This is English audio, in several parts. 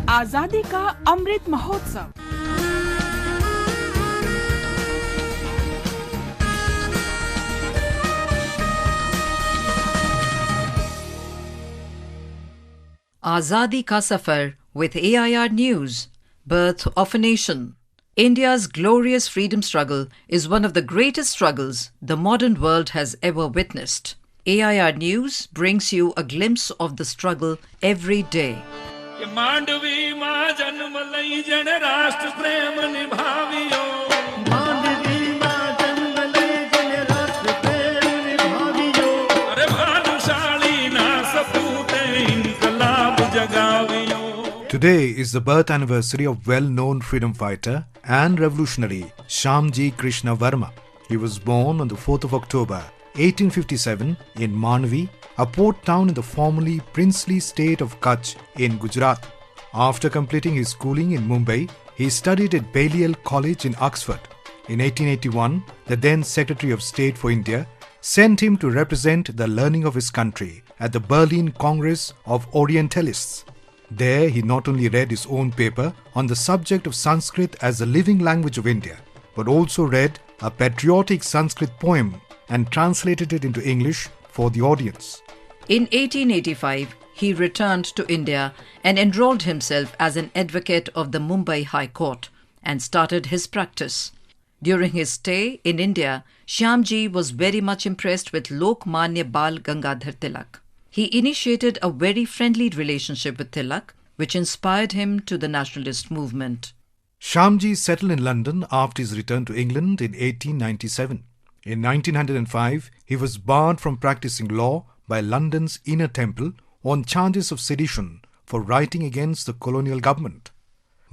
आजादी का Amrit Mahotsav. Azadi ka Safar with AIR News, Birth of a Nation. India's glorious freedom struggle is one of the greatest struggles the modern world has ever witnessed. AIR News brings you a glimpse of the struggle every day. Mandvi ma janm lai jan rashtra prem nibhaviyo. Mandvi ma janm lai jan rashtra prem nibhaviyo. Are bhanushali na sapute inqilab jagaviyo. Today is the birth anniversary of well-known freedom fighter and revolutionary Shyamji Krishna Varma. He was born on the 4th of October 1857 in Mandvi, a port town in the formerly princely state of Kutch in Gujarat. After completing his schooling in Mumbai, he studied at Balliol College in Oxford. In 1881, the then Secretary of State for India sent him to represent the learning of his country at the Berlin Congress of Orientalists. There, he not only read his own paper on the subject of Sanskrit as the living language of India, but also read a patriotic Sanskrit poem and translated it into English for the audience. In 1885, he returned to India and enrolled himself as an advocate of the Mumbai High Court and started his practice. During his stay in India, Shyamji was very much impressed with Lokmanya Bal Gangadhar Tilak. He initiated a very friendly relationship with Tilak, which inspired him to the Nationalist Movement. Shyamji settled in London after his return to England in 1897. In 1905, he was barred from practicing law by London's Inner Temple on charges of sedition for writing against the colonial government.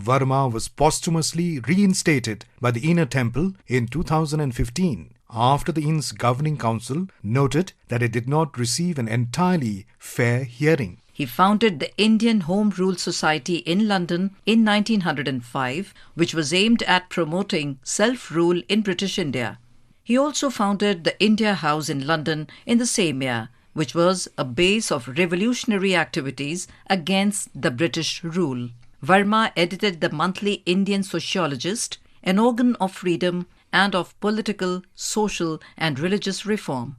Varma was posthumously reinstated by the Inner Temple in 2015 after the Inn's governing council noted that it did not receive an entirely fair hearing. He founded the Indian Home Rule Society in London in 1905, which was aimed at promoting self-rule in British India. He also founded the India House in London in the same year, which was a base of revolutionary activities against the British rule. Varma edited the monthly Indian Sociologist, an organ of freedom and of political, social and religious reform.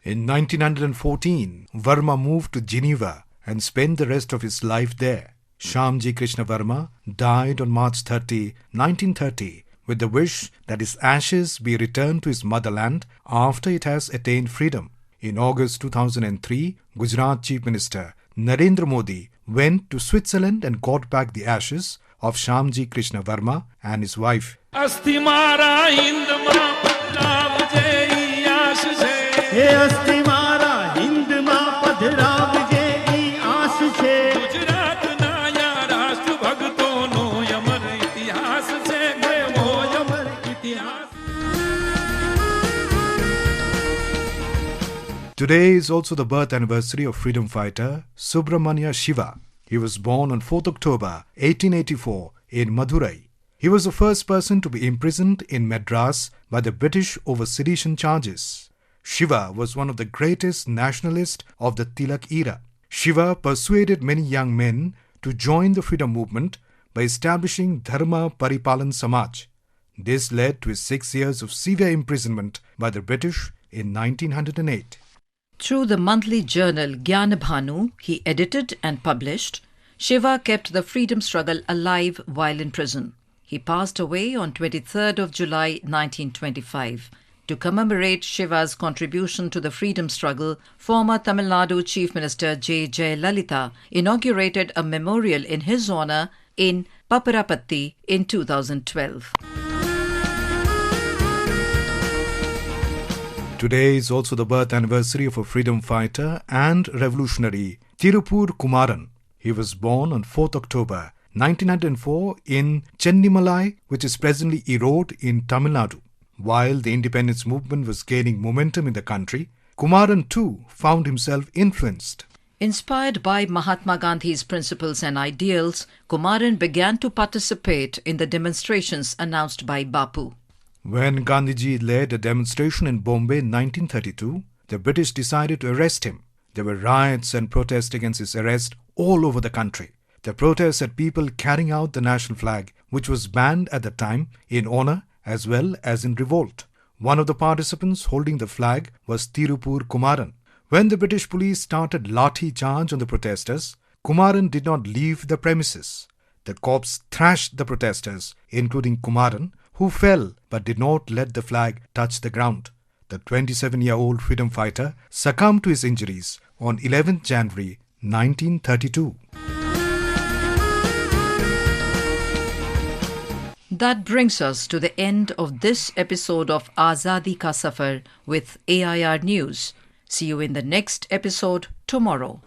In 1914, Varma moved to Geneva and spent the rest of his life there. Shyamji Krishna Varma died on March 30, 1930, with the wish that his ashes be returned to his motherland after it has attained freedom. In August 2003, Gujarat Chief Minister Narendra Modi went to Switzerland and got back the ashes of Shyamji Krishna Varma and his wife. Today is also the birth anniversary of freedom fighter Subramanya Shiva. He was born on 4th October 1884 in Madurai. He was the first person to be imprisoned in Madras by the British over sedition charges. Shiva was one of the greatest nationalists of the Tilak era. Shiva persuaded many young men to join the freedom movement by establishing Dharma Paripalan Samaj. This led to his 6 years of severe imprisonment by the British in 1908. Through the monthly journal Gyanabhanu he edited and published, Shiva kept the freedom struggle alive while in prison. He passed away on 23rd of July 1925. To commemorate Shiva's contribution to the freedom struggle, former Tamil Nadu Chief Minister J. Jayalalitha inaugurated a memorial in his honour in Paparapatti in 2012. Today is also the birth anniversary of a freedom fighter and revolutionary Tirupur Kumaran. He was born on 4th October 1904 in Chennimalai, which is presently Erode in Tamil Nadu. While the independence movement was gaining momentum in the country, Kumaran too found himself influenced. Inspired by Mahatma Gandhi's principles and ideals, Kumaran began to participate in the demonstrations announced by Bapu. When Gandhiji led a demonstration in Bombay in 1932, the British decided to arrest him. There were riots and protests against his arrest all over the country. The protests had people carrying out the national flag, which was banned at the time, in honor as well as in revolt. One of the participants holding the flag was Tirupur Kumaran. When the British police started lathi charge on the protesters, Kumaran did not leave the premises. The cops thrashed the protesters, including Kumaran, who fell but did not let the flag touch the ground. The 27-year-old freedom fighter succumbed to his injuries on 11th January 1932. That brings us to the end of this episode of Azadi Ka Safar with AIR News. See you in the next episode tomorrow.